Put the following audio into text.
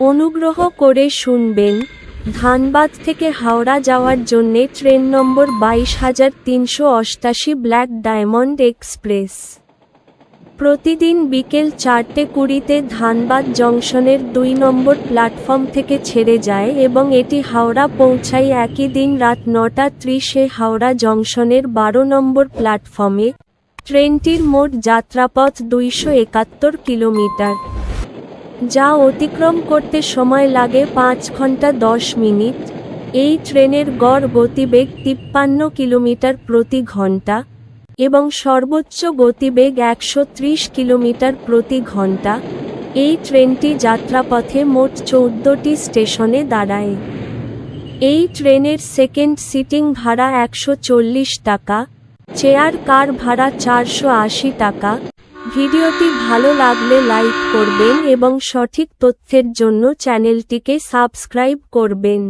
অনুগ্রহ করে শুনবেন, ধানবাদ থেকে হাওড়া যাওয়ার জন্যে ট্রেন নম্বর 22,388 ব্ল্যাক ডায়মন্ড এক্সপ্রেস প্রতিদিন বিকেল 4:20-তে ধানবাদ জংশনের 2 নম্বর প্ল্যাটফর্ম থেকে ছেড়ে যায় এবং এটি হাওড়া পৌঁছায় একই দিন রাত 9:30-এ হাওড়া জংশনের 12 নম্বর প্ল্যাটফর্মে। ট্রেনটির মোট যাত্রাপথ 271 কিলোমিটার, যা অতিক্রম করতে সময় লাগে 5 ঘন্টা 10 মিনিট। এই ট্রেনের গড় গতিবেগ 53 কিলোমিটার প্রতি ঘন্টা এবং সর্বোচ্চ গতিবেগ 130 কিলোমিটার প্রতি ঘন্টা। এই ট্রেনটি যাত্রাপথে মোট 14টি স্টেশনে দাঁড়ায়। এই ট্রেনের সেকেন্ড সিটিং ভাড়া 140 টাকা, চেয়ার কার ভাড়া 480 টাকা। ভিডিওটি ভালো লাগলে লাইক করবেন এবং সঠিক তথ্যের জন্য চ্যানেলটিকে সাবস্ক্রাইব করবেন।